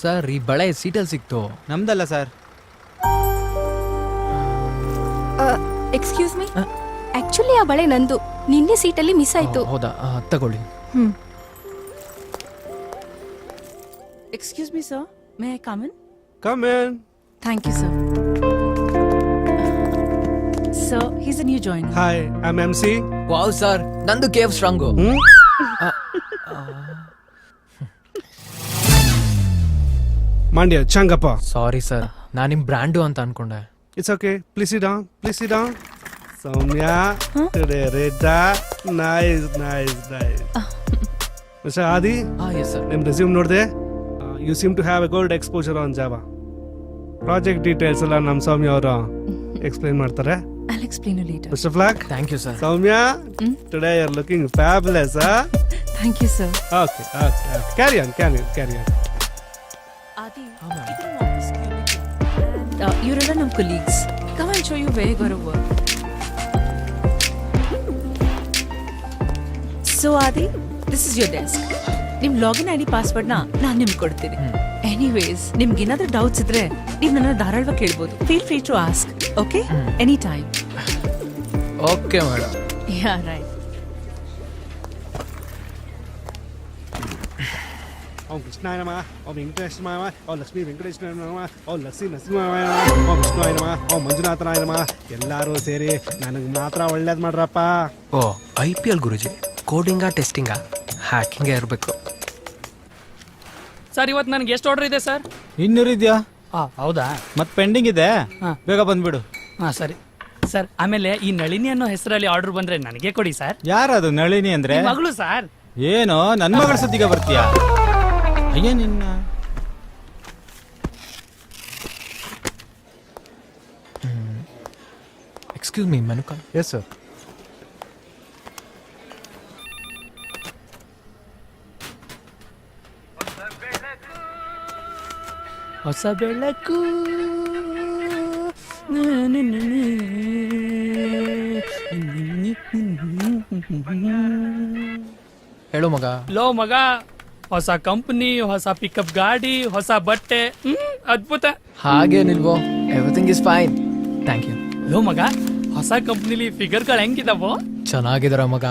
Sir ಈ ಬಳೆ ಸೀಟಲ್ಲಿ ಸಿಕ್ತು. ನಮ್ದಲ್ಲ ಸರ್. ಎಕ್ಸ್ಕ್ಯೂಸ್ ಮೀ, ಆಕ್ಚುಲಿ ಆ ಬಳೆ ನಂದು. ನಿನ್ನೆ ಸೀಟಲ್ಲಿ ಮಿಸ್ ಆಯ್ತು. ಹೌದಾ, ತಗೊಳ್ಳಿ. Excuse me, sir. May I come in? Come in. Thank you, sir. Sir, he's a new joiner. Hi, I'm MC. Wow sir, ನಂದು ಕೇವ್ ಸ್ಟ್ರಾಂಗು. Mandya, Changappa. ಸಾರಿ ಸರ್, ನಾನು ನಿಮ್ ಬ್ರ್ಯಾಂಡು ಅಂತ ಅನ್ಕೊಂಡೆ. It's okay. Please sit down. Please sit down. Soumya, today Reda. Nice. Mr. Adi, yes sir. name resume ನೋಡ್ದೆ. You seem to have a good exposure on Java. Project details ಎಲ್ಲ ನಮ್ಮ ಸೌಮ್ಯ ಅವರು explain ಮಾಡ್ತಾರೆ. I'll explain you later. Mr. Flag. Thank you sir. Soumya, today you're looking fabulous, huh? Thank you, sir. Okay. Carry on. Adi, ಇದು ನಮ್ಮ office cubicle. And ಇವರೆಲ್ಲ ನಮ್ಮ colleagues. Come and show you where you're going to work. So, Adi, this is your desk. ನಿಮ್ login ID password ನಾನು ನಿಮ್ಗೆ ಕೊಡ್ತೀನಿ. Anyways ನಿಮ್ಗೆ ಏನಾದ್ರೂ ಡೌಟ್ಸ್ ಇದ್ರೆ ನೀವು ನನ್ನ ಧಾರಾಳವಾಗಿ ಕೇಳ್ಬೋದು. Feel free to ask. Okay, any time. Okay madam. Yeah right. Om ಕೃಷ್ಣಾಯ ನಮಃ, ಓಂ ವೆಂಕಟೇಶ್ವರಾಯ ನಮಃ, ಓಂ ಲಕ್ಷ್ಮೀ ವೆಂಕಟೇಶ್ವರಾಯ ನಮಃ, ಓಂ ಲಕ್ಷ್ಮೀ ನರಸಿಂಹಾಯ ನಮಃ, ಓಂ ವಿಷ್ಣುವಾಯ ನಮಃ, ಓಂ ಮಂಜುನಾಥನಾಯ ನಮಃ. ಎಲ್ಲರೂ ಸೇರಿ ನನಗೆ ಮಾತ್ರ ಒಳ್ಳೇದು ಮಾಡ್ರಪ್ಪ. ಓ IPL ಗುರುಜಿ, ಕೋಡಿಂಗಾ ಟೆಸ್ಟಿಂಗಾ ಹ್ಯಾಕಿಂಗೇ ಇರಬೇಕು. ಸರ್ ಇವತ್ತು ನನಗೆ ಎಷ್ಟು ಆರ್ಡರ್ ಇದೆ ಸರ್? 200 ಇದೆಯಾ? ಹೌದಾ? ಮತ್ತೆ ಪೆಂಡಿಂಗ್ ಇದೆ, ಬೇಗ ಬಂದ್ಬಿಡು. ಸರಿ ಸರ್. ಆಮೇಲೆ ಈ ನಳಿನಿ ಅನ್ನೋ ಹೆಸರಲ್ಲಿ ಆರ್ಡರ್ ಬಂದ್ರೆ ನನಗೆ ಕೊಡಿ ಸರ್. ಯಾರದು ನಳಿನಿ ಅಂದ್ರೆ? ಮಗಳು ಸರ್. ಏನೋ ನನ್ನ ಮಗಳ ಸುದ್ದಿಗೆ ಬರ್ತೀಯಾ? ಅಯ್ಯ ನಿನ್ನ. Excuse me, menu card. Yes sir. ಹೊಸ ಬೆಳಕು ಹೇಳು ಮಗ. ಲೋ ಮಗ, ಹೊಸ ಕಂಪನಿ, ಹೊಸ ಪಿಕಪ್ ಗಾಡಿ, ಹೊಸ ಬಟ್ಟೆ, ಅದ್ಭುತ. ಹಾಗೇನಿಲ್ವೋ, everything is fine, thank you. ಲೋ ಮಗ, ಹೊಸ ಕಂಪ್ನಿಲಿ ಫಿಗರ್ಗಳು ಹೆಂಗಿದಾವೋ? ಚೆನ್ನಾಗಿದಾರ ಮಗ.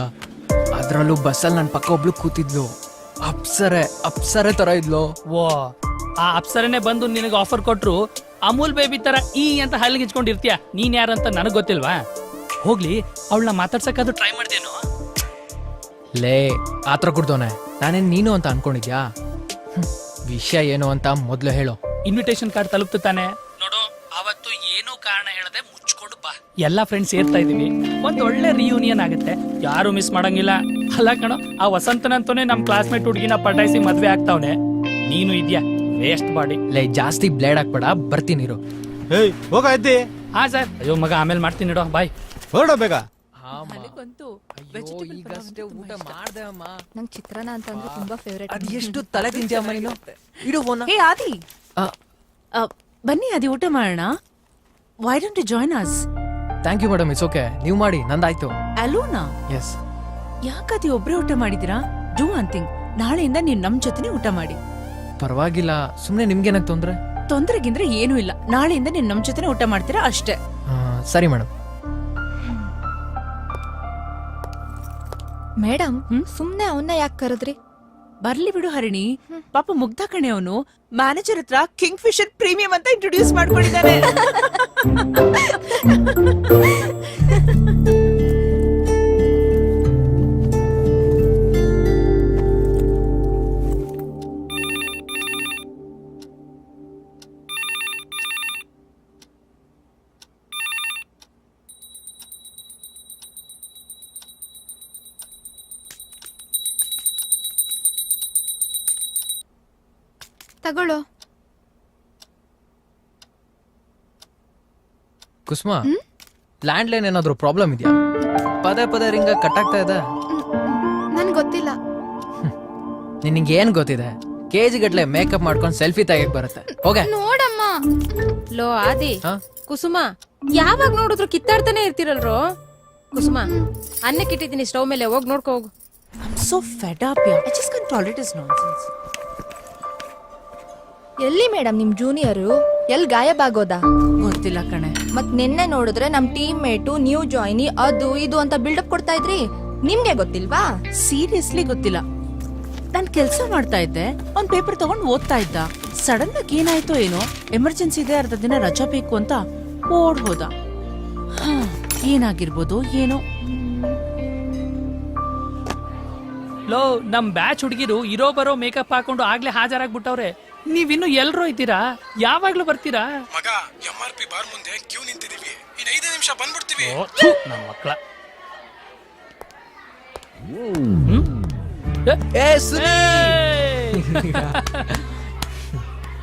ಅದ್ರಲ್ಲೂ ಬಸ್ಸಲ್ಲಿ ನನ್ನ ಪಕ್ಕ ಒಬ್ಳು ಕೂತಿದ್ಲು, ಅಪ್ಸರೆ ತರ ಇದ್ಲು. ಓ, ಆ ಅಪ್ಸರನೆ ಬಂದು ನಿನಗೆ ಆಫರ್ ಕೊಟ್ರು ಅಮೂಲ್ ಬೇಬಿ ತರ ಈ ಅಂತ ಹಲ್ಲಿಗೆ ಇಚ್ಕೊಂಡಿರ್ತೀಯ. ನೀನ್ ಯಾರಂತ ನನಗ್ ಗೊತ್ತಿಲ್ವಾ? ಹೋಗ್ಲಿ, ಅವಳನ್ನ ಮಾತಾಡ್ಸಕ್ಕಾದ್ರೂ ಟ್ರೈ ಮಾಡ್ದೇನು? ಲೇ ಆತ್ರ ಕುಡ್ದೋನೆ, ನಾನೇನ್ ನೀನು ಅಂತ ಅನ್ಕೊಂಡಿದ್ಯಾ? ವಿಷಯ ಏನು ಅಂತ ಮೊದ್ಲು ಹೇಳು. ಇನ್ವಿಟೇಷನ್ ಕಾರ್ಡ್ ತಲುಪ್ತು ತಾನೆ? ನೋಡು, ಅವತ್ತು ಏನೋ ಕಾರಣ ಹೇಳದೆ ಮುಚ್ಕೊಂಡು ಬಾ. ಎಲ್ಲಾ ಫ್ರೆಂಡ್ಸ್ ಸೇರ್ತಾ ಇದೀವಿ, ಒಂದ್ ಒಳ್ಳೆ ರಿಯೂನಿಯನ್ ಆಗುತ್ತೆ, ಯಾರು ಮಿಸ್ ಮಾಡಂಗಿಲ್ಲ. ಅಲ್ಲ ಕಣೋ, ಆ ವಸಂತನಂತಾನೆ ನಮ್ ಕ್ಲಾಸ್ಮೇಟ್ ಹುಡುಗಿನ ಪಟಾಯಿಸಿ ಮದ್ವೆ ಆಗ್ತಾವನೆ. ನೀನು ಇದ್ಯಾ ವೇಸ್ಟ್ ಬಾಡಿ. ಲೇ ಜಾಸ್ತಿ ಬ್ಲೇಡ್ ಹಾಕ್ಬೇಡ, ಬರ್ತೀನಿ ಇರು. ಏಯ್ ಹೋಗಾಯ್ತಿ. ಹಾ ಸರ್. ಅಯ್ಯೋ ಮಗ, ಆಮೇಲೆ ಮಾಡ್ತೀನಿ ಇಡೋ, ಬಾಯ್. ಹೊರಡೋ ಬೇಗ. ಈಗಷ್ಟೇ ಊಟ ಮಾಡ್ದೆ ಅಮ್ಮ. ನಂಗೆ ಚಿತ್ರಾನ್ನ ಅಂತಂದ್ರೆ ತುಂಬಾ ಫೇವರೇಟ್. ಅದ್ ಎಷ್ಟು ತಲೆ ತಿಂತೀಯ ಅಮ್ಮ ನೀನು? ಇಡು ಫೋನ್. ಹೇ ಆದಿ, ಬನ್ನಿ ಆದಿ, ಊಟ ಮಾಡೋಣ. Why don't you join us? Thank you madam, it's okay. ನೀವು ಮಾಡಿ, ನಂದಾಯ್ತು. ಅಲೋನಾ? ಎಸ್. ಯಾಕದಿ ಒಬ್ರೇ ಊಟ ಮಾಡಿದಿರಾ? ಡೂ ಒನ್ ಥಿಂಗ್, ನಾಳೆಯಿಂದ ನೀವು ನಮ್ ಜೊತೆನೆ ಊಟ ಮಾಡಿ. ಪರವಾಗಿಲ್ಲ, ಸುಮ್ನೆ ನಿಮ್ಗೇನಕ್ ತೊಂದ್ರೆ? ತೊಂದರೆಗಿಂದ್ರೆ ಏನೂ ಇಲ್ಲ. ನಾಳೆಯಿಂದ ನೀವು ನಮ್ ಜೊತೆನೆ ಊಟ ಮಾಡ್ತೀರಾ ಅಷ್ಟೇ. ಸರಿ ಮೇಡಮ್. ಮೇಡಮ್, ಸುಮ್ನೆ ಅವನ್ನ ಯಾಕೆ ಕರೆದ್ರಿ? ಬರ್ಲಿ ಬಿಡು ಹರಿಣಿ, ಪಾಪ ಮುಗ್ಧ ಕಣೆ ಅವನು. ಮ್ಯಾನೇಜರ್ ಹತ್ರ ಕಿಂಗ್ ಫಿಶರ್ ಪ್ರೀಮಿಯಂ ಅಂತ ಇಂಟ್ರೊಡ್ಯೂಸ್ ಮಾಡ್ಕೊಂಡಿದ್ದಾನೆ. ತಗೊಳ್ಳೋ. ಕುಸುಮ, ಲ್ಯಾಂಡ್ ಲೈನ್ ಏನಾದ್ರು ಪ್ರಾಬ್ಲಮ್ ಇದೆಯಾ? ಪದೇ ಪದೇ ರಿಂಗ ಕಟ್ ಆಗ್ತಾ ಇದೆ. ನನ್ಗೆ ಗೊತ್ತಿಲ್ಲ. ನಿನಗೆ ಏನ್ ಗೊತ್ತಿದೆ? ಕೆಜಿ ಗಟ್ಲೆ ಮೇಕಪ್ ಮಾಡ್ಕೊಂಡು ಸೆಲ್ಫಿ ತೆಗಿಯಕ್ ಬರುತ್ತೆ. ಹೋಗೆ. ನೋಡಮ್ಮ. ಲೋ ಆದಿ, ಹಾ? ಕುಸುಮ ಯಾವಾಗ ನೋಡಿದ್ರು ಕಿತ್ತಾಡ್ತಾನೆ ಇರ್ತಿರಲ್ರೋ. ಕುಸುಮ, ಅನ್ನಕ್ಕಿಟ್ಟಿದ್ದೀನಿ ಸ್ಟವ್ ಮೇಲೆ, ಹೋಗಿ ನೋಡ್ಕೋ ಹೋಗು. I'm so fed up here. I just can't tolerate his nonsense. ಎಲ್ಲಿ ಮೇಡಮ್ ನಿಮ್ ಜೂನಿಯರು? ಎಲ್ಲಿ ಗಾಯಬಾಗೋದಾ? ಗೊತ್ತಿಲ್ಲ ಕಣೆ. ಮತ್ ನಿನ್ನೆ ನೋಡಿದ್ರೆ ನಮ್ ಟೀಮ್ ಮೇಟು ನ್ಯೂ ಜಾಯ್ನಿ ಅದು ಇದು ಅಂತ ಬಿಲ್ಡಪ್ ಕೊಡ್ತಾ ಇದ್ರಿ. ನಿಮ್ಗೆ ಗೊತ್ತಿಲ್ವಾ? ಸೀರಿಯಸ್ಲಿ ಗೊತ್ತಿಲ್ಲ. ನಾನ್ ಕೆಲ್ಸ ಮಾಡ್ತಾ ಇದ್ದೆ, ಒಂದ್ ಪೇಪರ್ ತಗೊಂಡ್ ಓದ್ತಾ ಇದ್ದ. ಸಡನ್ ಆಗಿ ಏನಾಯ್ತೋ ಏನೋ, ಎಮರ್ಜೆನ್ಸಿ ಇದೆ, ಅರ್ಧ ದಿನ ರಜಾ ಬೇಕು ಅಂತ ಓಡ್ ಹೋದ. ಏನಾಗಿರ್ಬೋದು ಏನೋ. ಲೋ, ನಮ್ ಬ್ಯಾಚ್ ಹುಡುಗಿರು ಇರೋ ಬರೋ ಮೇಕಪ್ ಹಾಕೊಂಡು ಆಗ್ಲೇ ಹಾಜರಾಗ್ಬಿಟ್ಟವ್ರೆ. ನೀವಿನ್ನು ಎಲ್ರೋ ಇದ್ದೀರಾ? ಯಾವಾಗ್ಲೂ ಬರ್ತೀರಾ? ಮಗ, MRP ಬಾರ್ ಮುಂದೆ ಕ್ಯೂ ನಿಂತಿದೀವಿ. ಇನ್ 5 ನಿಮಿಷ ಬಂದ್ಬಿಡ್ತೀವಿ. ಓ, ಥು, ನನ್ ಮಕ್ಳ.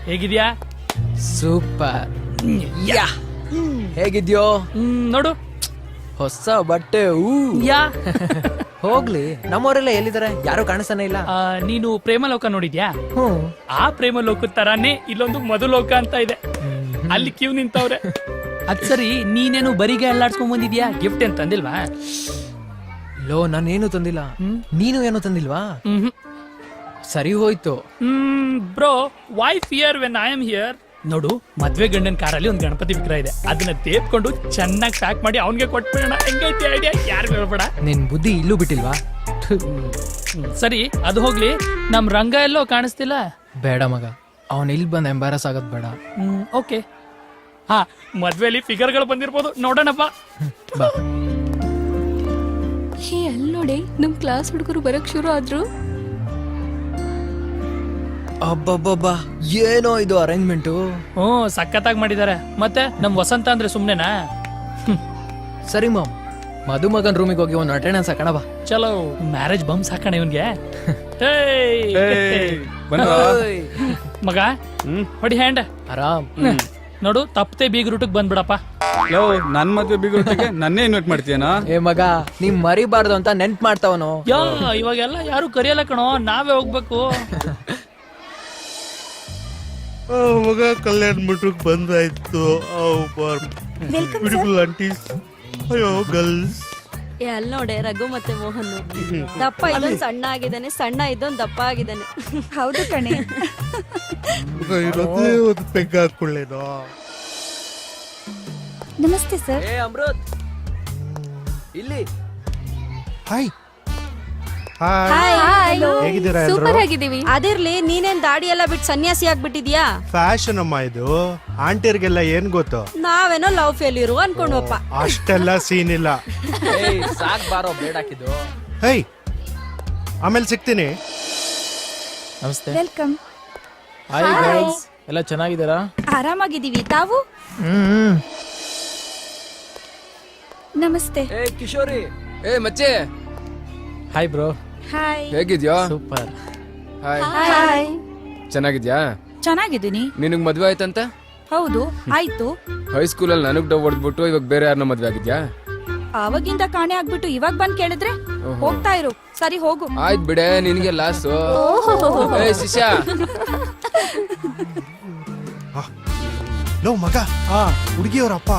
ಹೇಗಿದ್ಯಾ? ಸೂಪರ್. ಹೇಗಿದ್ಯೋ? ನೋಡು. ಹೊಸ ಬಟ್ಟೆ. ಯಾ ಹೋಗ್ಲಿ, ನಮ್ಮವರೆಲ್ಲ ಎಲ್ಲಿದ್ದಾರೆ? ಯಾರು ಕಾಣಿಸ್ತಾನೆ ಇಲ್ಲ. ನೀನು ಪ್ರೇಮಲೋಕ ನೋಡಿದ್ಯಾ? ಹ್ಮ್. ಆ ಪ್ರೇಮಲೋಕ ತರಾನೇ ಇಲ್ಲೊಂದು ಮಧುಲೋಕ ಅಂತ ಇದೆ. ಅಲ್ಲಿ ಕ್ಯೂ ನಿಂತವ್ರೆ. ಅದ್ ಸರಿ, ನೀನೇನು ಬರಿಗೆ ಅಲ್ಲಾಡ್ಸ್ಕೊಂಡ್ ಬಂದಿದ್ಯಾ? ಗಿಫ್ಟ್ ಏನ್ ತಂದಿಲ್ವಾ? ಲೋ, ನಾನೇನು ತಂದಿಲ್ಲ. ನೀನು ಏನು ತಂದಿಲ್ವಾ? ಸರಿ ಹೋಯ್ತು. Bro, why fear when I am here? ನೋಡು, ಮದ್ವೆ ಗಂಡನ್ ಕಾರಲ್ಲಿ ಒಂದ್ ಗಣಪತಿ ವಿಗ್ರಹ ಇದೆ. ಅದನ್ನ ತೇಪ್ಕೊಂಡು ಚೆನ್ನಾಗಿ ಪ್ಯಾಕ್ ಮಾಡಿ ಅವನ್ಗೆ ಕೊಟ್ಬಿಡೋಣ. ಹೆಂಗೈತಿ ಐಡಿಯಾ? ಯಾರು ಹೇಳ್ಬೇಡ. ನಿನ್ ಬುದ್ಧಿ ಇಲ್ಲೂ ಬಿಟ್ಟಿಲ್ವಾ? ಸರಿ, ಅದು ಹೋಗ್ಲಿ, ನಮ್ ರಂಗ ಎಲ್ಲೋ ಕಾಣಿಸ್ತಿಲ್ಲ. ಬೇಡ ಮಗ, ಅವನ್ ಇಲ್ಲಿ ಬಂದ್ ಎಂಬಾರಸ್ ಆಗೋದ್ ಬೇಡ. ಓಕೆ. ಹಾ, ಮದ್ವೆಲಿ ಫಿಗರ್ಗಳು ಬಂದಿರ್ಬೋದು, ನೋಡೋಣಪ್ಪ. ಬಾ. ಹೇ, ಅಲ್ಲಿ ನೋಡಿ, ನಮ್ ಕ್ಲಾಸ್ ಹುಡುಗರು ಬರಕ್ ಶುರು ಆದ್ರು. ಅಬ್ಬಬ್ಬಬ್ಬಾ, ಏನೋ ಇದು ಅರೇಂಜ್ಮೆಂಟು. ಸಖತ್ತಾಗಿ ಮಾಡಿದ್ದಾರೆ. ಮತ್ತೆ ನಮ್ ವಸಂತ ಅಂದ್ರೆ ಸುಮ್ನೆನಾ? ಸರಿ ಮಾಮ್, ಮಧುಮಗನ್ ರೂಮಿಗೆ ಹೋಗಿ ಒಂದು ಅಟೆಂಡೆನ್ಸ್ ಹಾಕೋಣ ಬಾ. ಚಲೋ, ಮ್ಯಾರೇಜ್ ಬಂಬ್ಸ್ ಹಾಕೋಣ ಇವನ್ಗೆ. ಮಗ, ಹೊಡಿ ಹ್ಯಾಂಡ್. ಆರಾಮ್. ನೋಡು, ತಪ್ಪದೆ ಬೀಗ್ ರೂಟಕ್ ಬಂದ್ಬಿಡಪ್ಪ. ಲೋ, ನನ್ ಮದ್ವೆ ಬಿಗೋಟಿಗೆ ನನ್ನೇ ಇನ್ವೈಟ್ ಮಾಡ್ತೀಯನಾ? ಏ ಮಗ, ನೀವ್ ಮರಿಬಾರ್ದು ಅಂತ ನೆನ್ಪ್ ಮಾಡ್ತಾವನು. ಇವಾಗೆಲ್ಲ ಯಾರು ಕರಿಯಲ್ಲ ಕಣೋ, ನಾವೇ ಹೋಗ್ಬೇಕು. ಮಗ, ಕಲ್ಯಾಣ ಮಂಟಪಕ್ಕೆ ಬಂದಾಯ್ತು. Beautiful aunties. ಅಯ್ಯೋ ಗರ್ಲ್ಸ್. ಅಲ್ಲಿ ನೋಡೆ, ರಘು ಮತ್ತೆ ಮೋಹನ್ ದಪ್ಪ ಇದೊಂದು ಸಣ್ಣ ಆಗಿದ್ದಾನೆ, ಸಣ್ಣ ಇದೊಂದು ದಪ್ಪ ಆಗಿದ್ದಾನೆ. ಹೌದು ಕಣೆ. ಇರೋದೇ ಒಂದು ಪೆಗ್ ಹಾಕೊಳ್ಳೇನೋ. ನಮಸ್ತೆ ಸರ್. ಏ ಅಮೃತ್, ಇಲ್ಲಿ. ಹಾಯ್. ಹಾಯ್. ಹೇಗಿದ್ದೀರಾ ಸೂಪರ್ ಎಲ್ರು? ಆಗಿದ್ದೀವಿ. ಅದಿರ್ಲಿ, ನೀನೇನ್ ದಾಡಿ ಎಲ್ಲ ಬಿಟ್ಟು ಸನ್ಯಾಸಿ ಆಗ್ಬಿಟ್ಟಿದ್ಯಾ? ಫ್ಯಾಷನ್ ಅಮ್ಮ ಇದು. ಆಂಟಿಯರ್ಗೆಲ್ಲ ಏನ್ ಗೊತ್ತು? ನಾವೇನೋ ಲವ್ ಫೇಲ್ಯೂರು ಅನ್ಕೊಂಡ್ವಪ್ಪ. ಅಷ್ಟೆಲ್ಲ ಸೀನ್ ಇಲ್ಲ. ಸಾಕ್ ಬಾರೋ, ಬೇಡ ಹಾಕಿದ್ದು. ಹೇ, ಆಮೇಲೆ ಸಿಗ್ತೀನಿ. ನಮಸ್ತೆ. ವೆಲ್ಕಮ್. ಹಾಯ್ ಗರ್ಲ್ಸ್, ಎಲ್ಲ ಚೆನ್ನಾಗಿದ್ದೀರಾ? ಆರಾಮಾಗಿದ್ದೀವಿ, ತಾವು? ನಮಸ್ತೆ. ಏ ಕಿಶೋರಿ. ಏ ಮಚ್ಚೆ. Hi bro. ಹಾಯ್. ಹೇಗಿದ್ಯಾ? ಸೂಪರ್. ಹಾಯ್. ಹಾಯ್. ಚೆನ್ನಾಗಿದ್ಯಾ? ಚೆನ್ನಾಗಿದ್ದೀನಿ. ನಿನಗ್ ಮದ್ವೆ ಆಯ್ತಂತ? ಹೌದು, ಆಯ್ತು. ಹೈಸ್ಕೂಲಲ್ಲಿ ನನಗ್ ಡವ್ ಹೊಡೆದ್ಬಿಟ್ಟು ಇವಾಗ ಬೇರೆ ಯಾರನ್ನ ಮದ್ವೆ ಆಗಿದ್ಯಾ? ಆವಾಗಿಂದ ಕಾಣೆ ಆಗ್ಬಿಟ್ಟು ಇವಾಗ ಬಂದ್ ಕೇಳಿದ್ರೆ ಹೋಗ್ತಾ ಇರು. ಸರಿ ಹೋಗು. ಆಯ್ತು ಬಿಡೆ, ನಿನ್ಗೆ ಲಾಸು. ಏ ಶಿಷ್ಯ. ಲೋ ಮಗ, ಹುಡುಗಿಯವ್ರಪ್ಪ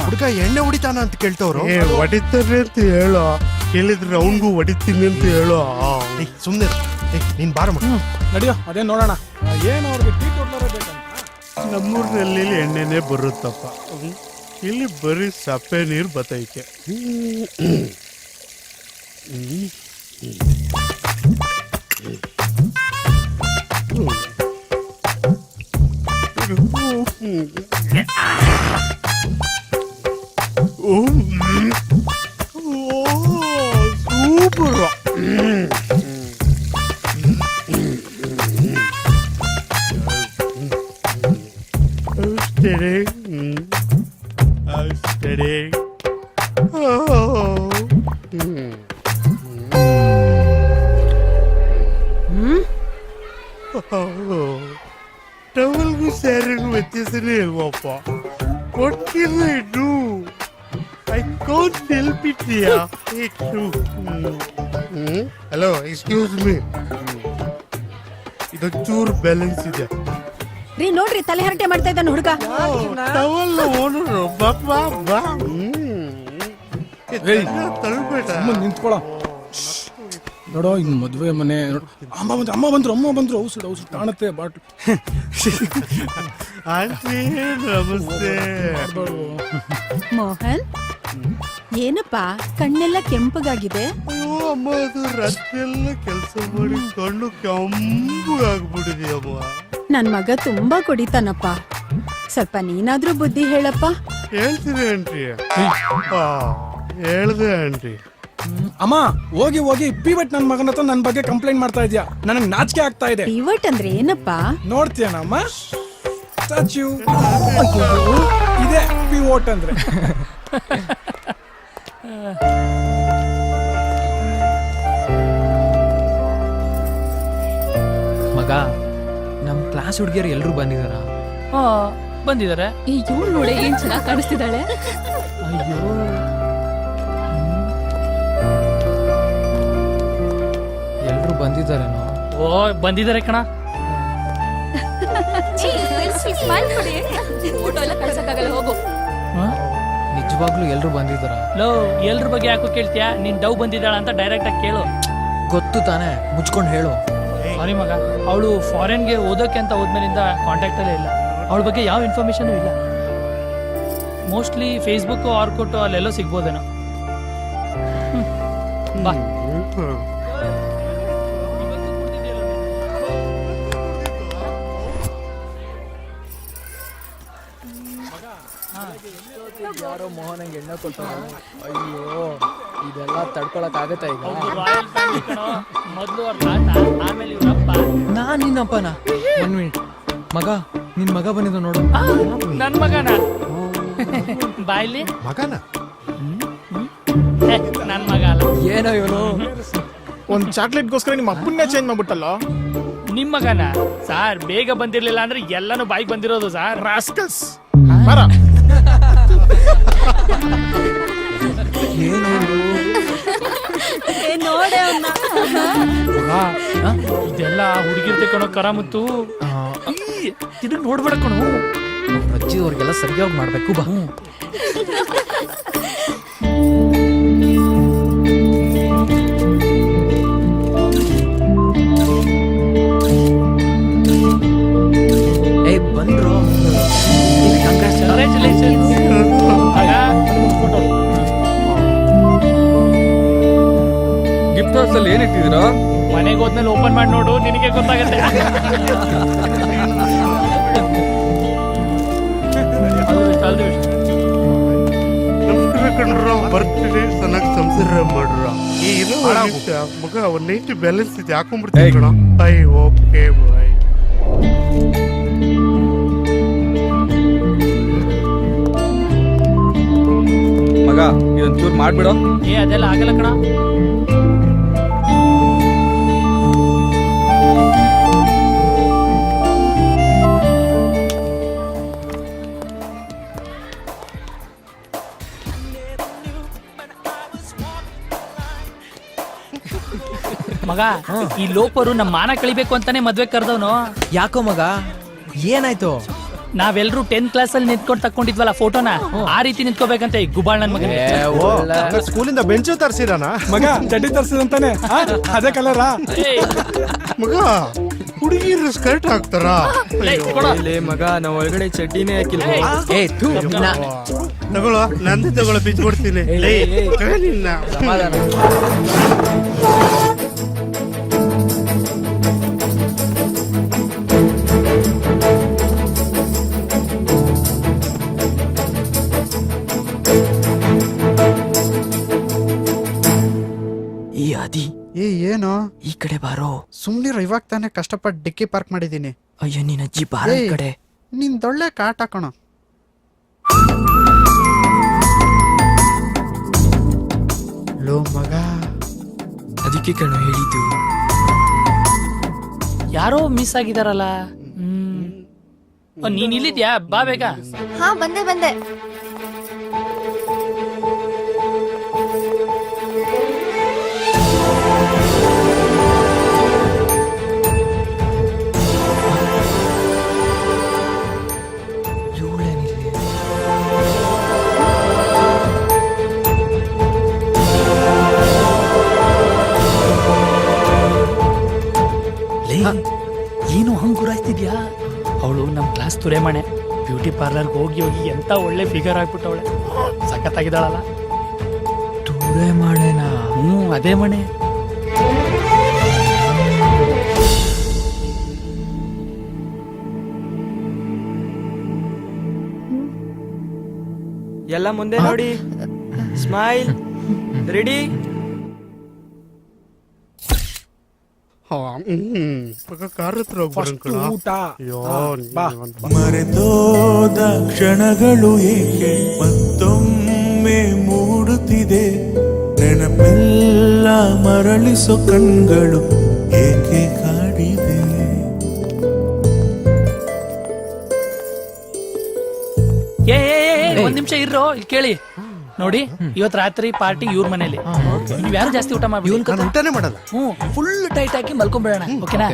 ಹುಡುಗ ಎಣ್ಣೆ ಹೊಡಿತಾನ ಅಂತ ಕೇಳ್ತವ್ರು. ಹೊಡಿತಾರೆ ಅಂತ ಹೇಳೋ, ಕೇಳಿದ್ರೆ ಅವನ್ಗೂ ಹೊಡಿತೀನಿ ಅಂತ ಹೇಳೋ. ಸುಮ್ನೆ ನೀನ್ ಬಾರ ಮಗ. ನಡಿಯೋ, ಅದೇ ನೋಡೋಣ. ಏನು ಅವ್ರಿಗೆ ಟೀ ಕೊಡ್ತಾರೋ ಬೇಕಂತ. ನಮ್ಮೂರಿನಲ್ಲಿ ಎಣ್ಣೆನೆ ಬರುತ್ತಪ್ಪ, ಇಲ್ಲಿ ಬರೀ ಸಪ್ಪೆ ನೀರು ಬತ್ತೈತೆ. ಸೂಪರ್. Steady. ನನಗೂ ಸ್ಯಾರಿಗೂ ವ್ಯತ್ಯಾಸನೇ ಇಲ್ವಪ್ಪ. ಕೊಟ್ಟಿಲ್ಲ ಇನ್ನು. I can't help it. Hello, excuse me, ಇದೊಂಚೂರು balance ಇದೆ. ರೀ ನೋಡ್ರಿ ತಲೆ ಹರಟೆ ಮಾಡ್ತಾ ಇದ್ದಾನೆ ಹುಡುಗ. ಟವಲ್ ಓನರು ಬಾ ಬಾ. ತಳ್ಬೇಡ. ನಿಂತ್ಕೊಳ್ಳೋ. ನೋಡೋ ಇನ್ ಮದ್ವೆ ಮನೆ. ಅಮ್ಮ ಬಂದ್ರು ಔಷಧ ಕಾಣುತ್ತೆ ಬಾಟ್ಲು. ಆಂಟಿ ನಮಸ್ತೆ. ಮೋಹನ್ ಏನಪ್ಪಾ ಕಣ್ಣೆಲ್ಲ ಕೆಂಪಗಾಗಿದೆ? ಅಯ್ಯೋ ಅಮ್ಮ, ಅದು ರಾತ್ರಿಯೆಲ್ಲ ಕೆಲಸ ಮಾಡಿ ಕಣ್ಣು ಕೆಂಪಗಾಗ್ಬಿಟ್ಟಿದೆ ಅಮ್ಮ. ನನ್ ಮಗ ತುಂಬಾ ಕುಡಿತಾನಪ್ಪ, ಸ್ವಲ್ಪ ನೀನಾದ್ರೂ ಬುದ್ಧಿ ಹೇಳಪ್ಪ. ಹೇಳ್ತೀನಿ ಆಂಟಿ. ಹೇಳ್ದೆ ಆಂಟಿ. ಅಮ್ಮ ಹೋಗಿ ಪಿವಟ್ ನನ್ ಮಗನ ಹತ್ರ ನನ್ ಬಗ್ಗೆ ಕಂಪ್ಲೇಂಟ್ ಮಾಡ್ತಾ ಇದ್ಯಾ. ನನಗ್ ನಾಚಿಕೆ ಆಗ್ತಾ ಇದೆ. ಪಿವಟ್ ಅಂದ್ರೆ ಏನಪ್ಪಾ? ನೋಡ್ತೀಯನಮ್ಮ, ಸ್ಟ್ಯಾಚ್ಯೂ ಇದೆ ಪಿವೋಟ್ ಅಂದ್ರೆ. ಮಗ, ನಮ್ ಕ್ಲಾಸ್ ಹುಡುಗಿಯರು ಎಲ್ರು ಬಂದಿದಾರ? ಬಂದಿದ್ದಾರೆ. ಈ ಇವ್ಳು ನೋಡೆ ಏನ್ ಚೆನ್ನಾಗಿ ಕಾಣಿಸ್ತಿದ್ದಾಳೆ. ಅಯ್ಯೋ, ಎಲ್ರು ಬಂದಿದಾರೇನೋ? ಓ ಬಂದಿದ್ದಾರೆ ಕಣ. ಫೋಟೋ ಎಲ್ಲ ಕಳ್ಸಕ್ಕಾಗಲ್ಲ, ಹೋಗು. ನಿಜವಾಗ್ಲೂ ಎಲ್ರು ಬಂದಿದಾರ? ಲೋ, ಎಲ್ರ ಬಗ್ಗೆ ಯಾಕೋ ಕೇಳ್ತೀಯಾ? ನೀನ್ ಡವ್ ಬಂದಿದ್ದಾಳ ಅಂತ ಡೈರೆಕ್ಟ್ ಆಗಿ ಕೇಳು. ಗೊತ್ತು ತಾನೆ, ಮುಚ್ಕೊಂಡು ಹೇಳು. ಸಾರಿ ಮಗ, ಅವಳು ಫಾರಿನ್ಗೆ ಓದೋಕೆ ಅಂತ ಹೋದ್ಮೇಲಿಂದ ಕಾಂಟ್ಯಾಕ್ಟ್ ಅಲ್ಲೇ ಇಲ್ಲ. ಅವಳ ಬಗ್ಗೆ ಯಾವ ಇನ್ಫಾರ್ಮೇಶನ್ ಇಲ್ಲ. ಮೋಸ್ಟ್ಲಿ ಫೇಸ್ಬುಕ್ ಆರ್ಕುಟ್ ಅಲ್ಲೆಲ್ಲೋ ಸಿಗ್ಬೋದೇನೋ. ಬಾ. ಯಾರೋ ಮೋಹನಂಗೆ ಎಣ್ಣೆ ಕೊಡ್ತಾನೆ. ಅಯ್ಯೋ, ಇದೆಲ್ಲ ತಡ್ಕೊಳಕ್ ಆಗತ್ತಾ ಈಗ? ರಾಯಲ್ ಫ್ಯಾಮಿಲಿ ಕಣೋ. ಮೊದ್ಲು ಅವ್ರ ತಾತ, ಆಮೇಲೆ ಇವ್ರಪ್ಪ. ನಾನ್ ನಿನ್ನಪ್ಪನ. 1 ಮಿನಿಟ್. ಮಗ, ನಿನ್ ಮಗ ಬಂದಿದ್ದು ನೋಡು. ನನ್ ಮಗನ ಬಾಯ್ಲಿ ಮಗನ ನನ್ ಮಗ ಅಲ್ಲ. ಏನೋ ಇವನು ಒಂದ್ ಚಾಕ್ಲೇಟ್ಗೋಸ್ಕರ ನಿಮ್ಮ ಅಪ್ಪನ್ನೇ ಚೇಂಜ್ ಮಾಡ್ಬಿಟ್ಟಲ್ಲ. ನಿಮ್ ಮಗನ ಸಾರ್ ಬೇಗ ಬಂದಿರ್ಲಿಲ್ಲ ಅಂದ್ರೆ ಎಲ್ಲಾನು ಬಾಯಿಗೆ ಬಂದಿರೋದು ಸಾರ್. ರಾಸ್ಕಲ್ಸ್. ನೋಡೆ ಅವ್ನ. ಇದೆಲ್ಲ ಹುಡುಗಿರ್ತೆ ಕಣೋ ಕರಾಮತ್ತು. ತಿರುಗಿ ನೋಡ್ಬೇಡ ಕಣೋ. ಅಜ್ಜಿ ಅವ್ರಿಗೆಲ್ಲ ಸರಿಯಾಗಿ ಮಾಡ್ಬೇಕು. ಬಾ. ಏಯ್ ಬಂದ್ರು. ಕಂಗ್ರ್ಯಾಚುಲೇಷನ್ಸ್. ಗಿಫ್ಟ್ ಬಾಕ್ಸ್ ಅಲ್ಲಿ ಏನ್ ಇಟ್ಟಿದ್ದೀರಾ? ಮನೆಗೆ ಹೋದ್ಮೇಲೆ ಓಪನ್ ಮಾಡಿ ನೋಡು, ನಿನಗೆ ಗೊತ್ತಾಗತ್ತೆ. ನಮಸ್ಕಾರ ಕಣ್ರ, ಬರ್ತೀನಿ. ಚೆನ್ನಾಗಿ ಸಂಸಾರ ಮಾಡ್ರ. ಮಗ, 190 ಬ್ಯಾಲೆನ್ಸ್ ಇದೆ, ಹಾಕೊಂಡ್ಬಿಡ್ತೀನಿ ಕಣ. Okay bye. ಮಗ ಇದೊಂಚೂರು ಮಾಡ್ಬಿಡೋ. ಅದೆಲ್ಲ ಆಗಲ್ಲ ಕಣ. ಮಗ, ಈ ಲೋಪರು ನಮ್ಮ ಮಾನ ಕಳಿಬೇಕು ಅಂತಾನೆ ಮದ್ವೆ ಕರ್ದವನು. ಯಾಕೋ ಮಗ, ಏನಾಯ್ತು? ನಾವೆಲ್ಲರೂ 10th ಕ್ಲಾಸ್ ಅಲ್ಲಿ ನಿಂತ್ಕೊಂಡು ತಕ್ಕೊಂಡಿದ್ವಲ್ಲ ಫೋಟೋನ, ಆ ರೀತಿ ನಿಂತ್ಕೋಬೇಕಂತ ಈ ಗುಬಾಳ್ ನನ್ ಮಗನಿಗೆ. ಸ್ಕೂಲಿಂದ ಬೆಂಚು ತರ್ಸಿದಾನ ಮಗ ಚಡ್ಡಿ ತರ್ಸಿದಂತಾನೆ, ಅದೇ ಕಲರಾ? ಮಗ, ಹುಡುಗಿರು ಸ್ಕರ್ಟ್ ಹಾಕ್ತಾರ? ಮಗ ನಾವ್ ಒಳಗಡೆ ಚಡ್ಡಿನೇ ಹಾಕಿಲ್ಲ. ತಗೊಳ್ಳೋ, ನಂದು ತಗೊಳ್ಳೋ, ಬಿಚ್ಚ ಕೊಡ್ತೀನಿ. ಈ ಆದಿ, ಏನು ಈ ಕಡೆ ಬಾರೋ. ಸುಮ್ನಿರೋ, ಇವಾಗ ತಾನೇ ಕಷ್ಟಪಟ್ಟು ಡಿಕ್ಕಿ ಪಾರ್ಕ್ ಮಾಡಿದೀನಿ. ಅಯ್ಯೋ ನಿನ್ನ ಅಜ್ಜಿ ಬಾರ ಈ ಕಡೆ. ನಿಂದೊಳ್ಳೆ ಕಾಟ ಕಣ. ಲೋ ಮಗ, ಅದಕ್ಕೆ ಕಣೋ ಹೇಳಿದ್ದು. ಯಾರೋ ಮಿಸ್ ಆಗಿದಾರಲ್ಲ. ನೀನ್ ಇಲ್ಲಿದ್ಯಾ? ಬಾ ಬೇಗ. ಹಾ ಬಂದೆ ಬಂದೆ. ಏನು ಹಂಗ್ ಗುರಾಯ್ತಿದ್ಯಾ? ಅವಳು ನಮ್ ಕ್ಲಾಸ್ ತುರೆಮಣೆ. ಬ್ಯೂಟಿ ಪಾರ್ಲರ್ ಹೋಗಿ ಹೋಗಿ ಎಂತ ಒಳ್ಳೆ ಫಿಗರ್ ಆಗ್ಬಿಟ್ಟವಳೆ. ಸಖತ್ತಾಗಿದ್ದಾಳಲ್ಲ. ಟೂರೇ ಮಾಡೇನಾ? ಅದೇ ಮಣೆ. ಎಲ್ಲ ಮುಂದೆ ನೋಡಿ. ಸ್ಮೈಲ್. ರೆಡಿ. ಕಾರ್ ಹತ್ರ ಊಟ ಮರೆತೋದ ಕ್ಷಣಗಳು ಏಕೆ ಮತ್ತೊಮ್ಮೆ ಮೂಡುತ್ತಿದೆ, ನೆನಪೆಲ್ಲ ಮರಳಿಸೋ ಕಣ್ಗಳು ಏಕೆ ಕಾಡಿದೆ. ಒಂದ್ ನಿಮಿಷ ಇರ್ರೋ, ಇಲ್ಲಿ ಕೇಳಿ. ನೋಡಿ, ಇವತ್ ರಾತ್ರಿ ಪಾರ್ಟಿ ಇವ್ರ ಮನೇಲಿ. ನೀವ್ ಯಾರು ಜಾಸ್ತಿ ಊಟ ಮಾಡ್ಬಿಡಿ. ಊಟನೇ ಮಾಡಲ್ಲ. ಫುಲ್ ಟೈಟ್ ಹಾಕಿ ಮಲ್ಕೊಂಡ್ಬಿಡೋಣ. ಓಕೆನಾ?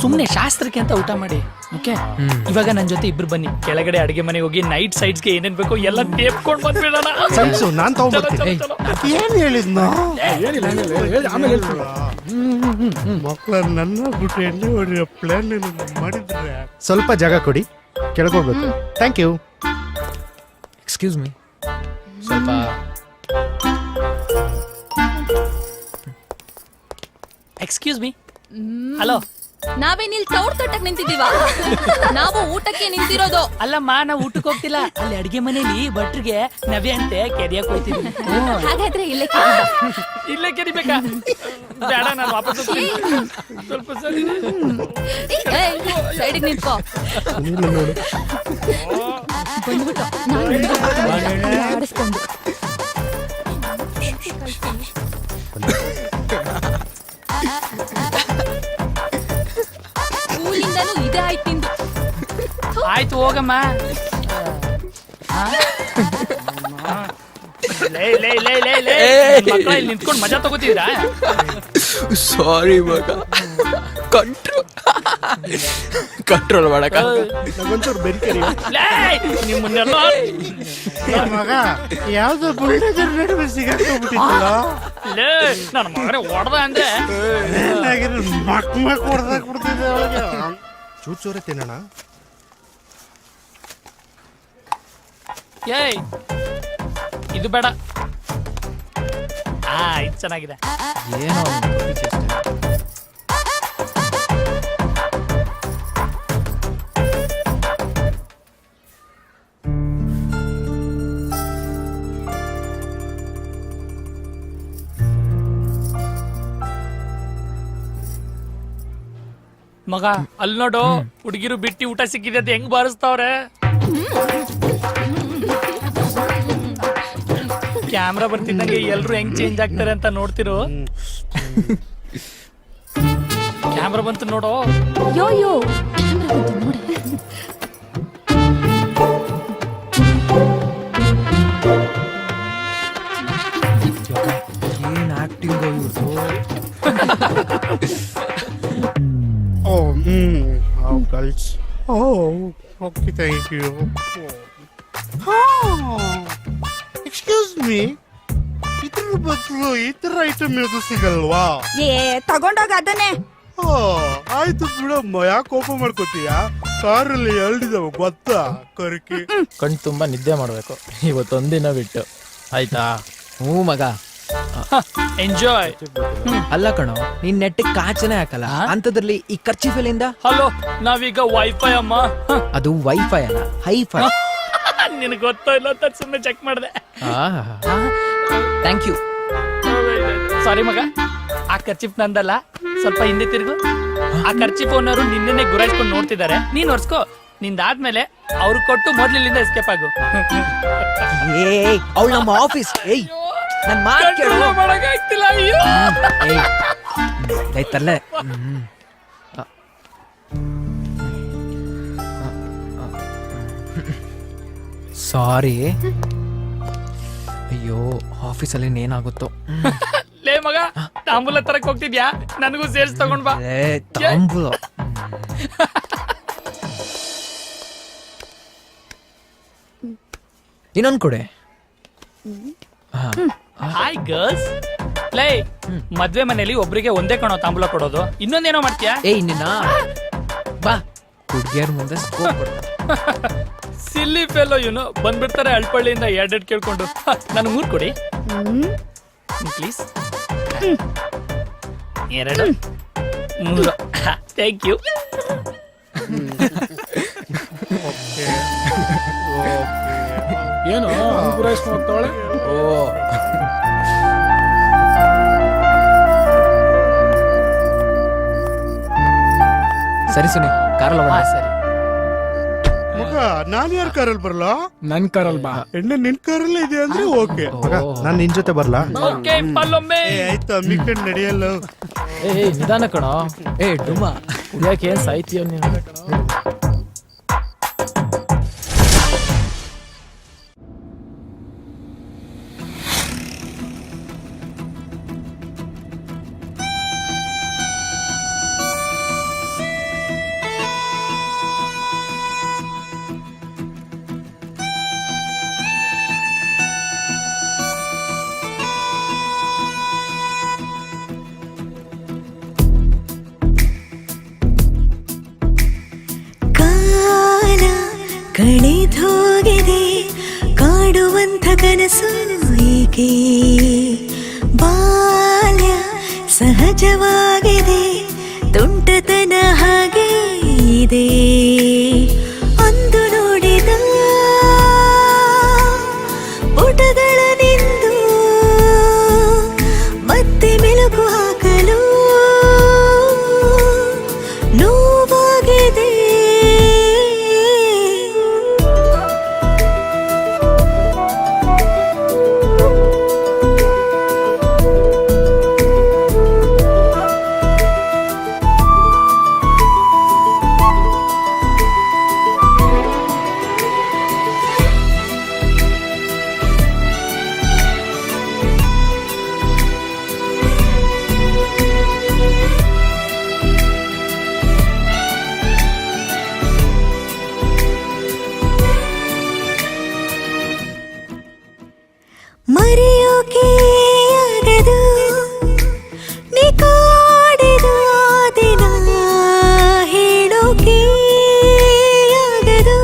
ಸುಮ್ನೆ ಶಾಸ್ತ್ರಕ್ಕೆ ಅಂತ ಊಟ ಮಾಡಿ. ಓಕೆ, ಇವಾಗ ನನ್ ಜೊತೆ ಇಬ್ರು ಬನ್ನಿ. ಕೆಳಗಡೆ ಅಡಿಗೆ ಮನೆಗೆ ಹೋಗಿ ನೈಟ್ ಸೈಡ್ಸ್ಗೆ ಏನೇನ್ ಬೇಕೋ ಎಲ್ಲ ಟೇಪ್ಕೊಂಡ್ ಬಂದ್ಬಿಡೋಣ. ಸೈಡ್ಸು ನಾನ್ ತಗೊಂಡ್ಬರ್ತೀನಿ. ಏನ್ ಹೇಳಿದ್ನ? ಆಮೇಲೆ ಮಕ್ಕಳ ನನ್ನ ಬಿಟ್ಟು ಎಣ್ಣೆ ಹೊಡೆಯೋ ಪ್ಲಾನ್ ಮಾಡಿದ್ರೆ ಸ್ವಲ್ಪ ಜಾಗ ಕೊಡಿ, ಕೆಳಗೋಗ್ಬೇಕು. Thank you. ಎಕ್ಸ್ಕ್ಯೂಸ್ ಮೀ, ಸ್ವಲ್ಪ ಎಕ್ಸ್ಕ್ಯೂಸ್ ಮೀ. ಹಲೋ. ನಾವೇನಿಲ್ ತೌಡ್ ತಟ್ಟಕ್ ನಿಂತಿದೀವ? ನಾವು ಊಟಕ್ಕೆ ನಿಂತಿರೋದು. ಅಲ್ಲಮ್ಮ, ನಾವು ಊಟಕ್ಕೆ ಹೋಗ್ತಿಲ್ಲ. ಅಲ್ಲಿ ಅಡಿಗೆ ಮನೇಲಿ ಭಟ್ರಿಗೆ ನವ್ಯ ಅಂತೆ ಕೆರಿಯಕ್ ಹೋಯ್ತಿದ್ವಿ. ಹಾಗಾದ್ರೆ ಇಲ್ಲೇ ಇಲ್ಲೇ ಕೆರಿಬೇಕಾ? ಬೇಡ, ನಾನು ವಾಪಸ್ ಹೋಗ್ತೀನಿ. ಸ್ವಲ್ಪ ಸರಿ. ಸೈಡಿಗೆ ನಿಂತ್ಕೋ. ಬಂದ್ಬಿಟ್ಟು ಆಡಿಸ್ಕೊಂಡು ಸ್ಕೂಲಿಂದನೂ ಇದೇ ಆಯ್ತು ನಿಂದು. ಆಯ್ತು ಹೋಗಮ್ಮ. ಮಕ್ಕಳ ಇಲ್ಲಿ ನಿಂತ್ಕೊಂಡು ಮಜಾ ತಗೋತಿದ್ರಾ? ಸಾರಿ ಮಗ, ಕಂಟ್ರೋಲ್ ಮಾಡಕ ನಗೊಂಚೂರು ಬೆರಿಕರಿ. ನಿಮ್ಮನ್ನೆಲ್ಲ ಮಗ ಯಾವ್ದೋ ಬುಲ್ಡೋಜರ್ ನಡುವೆ ಸಿಗಾಕೊಂಡ್ಬಿಟ್ಟಿದ್ದಲ್ಲ. ನನ್ನ ಮಗನೇ ಹೊಡೆದ ಅಂದ್ರೆ ಮಕ್ ಹೊಡೆದಾಗ ಬಿಡ್ತಿದ್ದೆ ಅವಳಿಗೆ. ಚೂರ್ ಚೂರೇ ತಿನ್ನೋಣ. ಏಯ್, ಇದು ಬೇಡ. ಇದು ಚೆನ್ನಾಗಿದೆ. ಏನೋ ಮಗ, ಅಲ್ಲಿ ನೋಡು, ಹುಡುಗಿರು ಬಿಟ್ಟಿ ಊಟ ಸಿಕ್ಕಿದೆ ಅಂತ ಹೆಂಗ್ ಬಾರಿಸ್ತಾವ್ರೆ. ಕ್ಯಾಮ್ರಾ ಬರ್ತಿದ್ದಂಗೆ ಎಲ್ರು ಹೆಂಗ್ ಚೇಂಜ್ ಆಗ್ತಾರೆ ಅಂತ ನೋಡ್ತಿರು. ಕ್ಯಾಮ್ರಾ ಬಂತು ನೋಡು. ಯೋ ಯೋ ಏನ್ acting ಇವ್ರದು. Oh, girls. Oh, okay, thank you. Excuse me. ಇದ್ರ ಬದಲು ಈ ತರ ಐಟಮ್ ಯಾವುದು ಸಿಗಲ್ವಾ? ತಗೊಂಡೋಗ ಅದನ್ನೇ. ಆಯ್ತು ಬಿಡಮ್ಮ, ಯಾಕೆ ಕೋಪ ಮಾಡ್ಕೋತೀಯ? ಕಾರಲ್ಲಿ ಎಲ್ಡಿದವ ಗೊತ್ತಾ ಕರ್ಕಿ. ಕಣ್ ತುಂಬಾ ನಿದ್ದೆ ಮಾಡ್ಬೇಕು ಇವತ್ತೊಂದಿನ ಬಿಟ್ಟು, ಆಯ್ತಾ? ಹ್ಞೂ ಮಗ, ಎಂಜಾಯ್. ಅಲ್ಲ ಕಣೋ, ನೀನ್ ನೆಟ್ಟಿಗೆ ಕಾಚನೆ ಹಾಕಲ್ಲ ಅಂತದ್ರಲ್ಲಿ ಈ ಖರ್ಚಿಫೆಲಿಂದ. ಹಲೋ, ನಾವೀಗ ವೈಫೈ ಅಮ್ಮ. ಅದು ವೈಫೈ ಅಲ್ಲ, ಹೈಫೈ. ನಿನಗೆ ಗೊತ್ತೋ ಇಲ್ಲ ಅಂತ ಸುಮ್ಮನೆ ಚೆಕ್ ಮಾಡಿದೆ. Thank you. ಸಾರಿ ಮಗ, ಆ ಖರ್ಚಿಪ್ ನಂದಲ್ಲ. ಸ್ವಲ್ಪ ಹಿಂದೆ ತಿರುಗು. ಆ ಖರ್ಚಿಪ್ ಓನರು ನಿನ್ನೆ ಗುರಾಯಿಸ್ಕೊಂಡು ನೋಡ್ತಿದ್ದಾರೆ. ನೀನ್ ಒರ್ಸ್ಕೋ. ನಿಂದಾದ್ಮೇಲೆ ಅವ್ರು ಕೊಟ್ಟು ಮೊದ್ಲಿಂದ ಎಸ್ಕೇಪ್ ಆಗು. ಅವಳು ನಮ್ಮ ಆಫೀಸ್. ಏಯ್, ನನ್ ಮಾತು ಕೇಳು. ಮಾಡಕ್ಕಾಗ್ತಿಲ್ಲ. ಏಯ್ ತರ್ಲೆ. ಸಾರಿ. ಅಯ್ಯೋ ಆಫೀಸಲ್ಲಿ ಏನಾಗುತ್ತೋ. ಲೇ ಮಗ, ತಾಂಬೂಲ ತರಕ್ ಹೋಗ್ತಿದ್ಯಾ? ನನಗೂ ಸೇರ್ಸ್ ತಗೊಂಡ್ ಬಾ. ತಾಂಬೂಲ. ಇನ್ನೊಂದು ಕೊಡೆ. Hi girls. ಲೇ, ಮದ್ವೆ ಮನೇಲಿ ಒಬ್ರಿಗೆ ಒಂದೇ ಕಣೋ ತಾಂಬೂಲ ಕೊಡೋದು, ಇನ್ನೊಂದೇನೋ ಮಾಡ್ತೀಯಾ? ಏಯ್ ನಿನ್ನ ಬಾ, ಹುಡುಗಿಯರ್ ಮುಂದೆ ಸ್ಕೋಪ್. ಸಿಲ್ಲಿ ಫೆಲೋ ಇವನು. ಬಂದ್ಬಿಡ್ತಾರೆ ಅಳ್ಪಳ್ಳಿಯಿಂದ ಎರಡೆರಡು ಕೇಳ್ಕೊಂಡು. ನನ್ 3 ಕೊಡಿ ಪ್ಲೀಸ್. 2 3. Thank you. ಏನು ಪೂರೈಸ್ಕೊಂಡು ಹೋಗ್ತಾವಳೆ? ಓ ಸರಿ ಸುನಿ, ಕಾರಲ್ಲಿ ಹೋಗೋಣ. ಸರಿ. ಮಗ ನಾನ್ ಯಾರ ಕಾರಲ್ಲಿ ಬರ್ಲಾ? ನನ್ ಕಾರಲ್ಲಿ ಬಾ. ಎಣ್ಣೆ ನಿನ್ ಕಾರಲ್ಲೇ ಇದೆ ಅಂದ್ರೆ ಓಕೆ. ಮಗ, ನಾನ್ ನಿನ್ ಜೊತೆ ಬರ್ಲಾ? ಓಕೆ ಪಲ್ಲೊಮ್ಮೆ. ಆಯ್ತು, ಅಮ್ಮಿಕಂಡ್ ನಡೆಯಲ್ಲ. ಏ ನಿಧಾನ ಕಣೋ. ಏ ಡುಮ್ಮ, ಯಾಕೆ ಏನ್ ಸಾಯ್ತೀಯ ನೀನು? ಕಳೆದೋಗಿದೆ ಕಾಡುವಂಥ ಕನಸು ಏಕೆ, ಬಾಲ್ಯ ಸಹಜವಾಗಿದೆ ತುಂಟತನ ಹಾಗೆ ಇದೆ. ಅಂದು ನೋಡಿದ ಪುಟಗಳ ನಿಂದು ಮತ್ತೆ ಮೆಲುಕು ಹಾಕಲು ನೋವಾಗಿದೆ. ಮರೆಯೋಕೆ ಆಗದು ನೀ ಕಾಡಿದ ದಿನ, ಹೇಳೋಕೆ ಆಗದು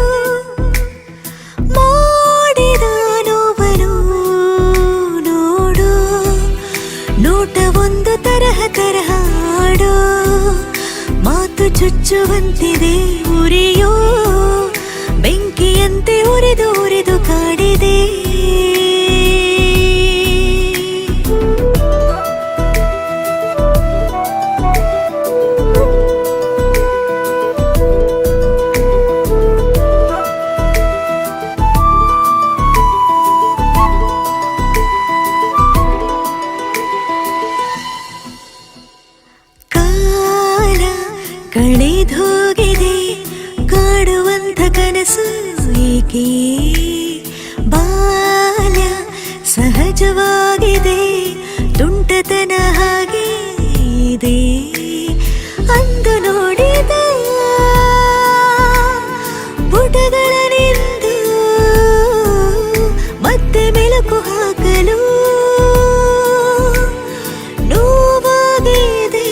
ಮಾಡಿದ ನೋವನು. ನೋಡು ನೋಟ ಒಂದು ತರಹ ತರಹ ಆಡೋ, ಮಾತು ಚುಚ್ಚುವಂತಿದೆ ಉರಿಯೋ ಬೆಂಕಿಯಂತೆ ಉರಿದು ಉರಿದು ಕಾಡಿದೆ. ಕಳೆದೋಗಿದೆ ಕಾಡುವಂಥ ಕನಸು ಏಕೆ, ಬಾಲ್ಯ ಸಹಜವಾಗಿದೆ ತುಂಟತನ ಹಾಗೆ ಇದೆ. ಅಂದು ನೋಡಿದ ಪುಟಗಳ ನಿಂದು ಮತ್ತೆ ಮೆಲುಕು ಹಾಕಲು ನೋವಾಗಿದೆ.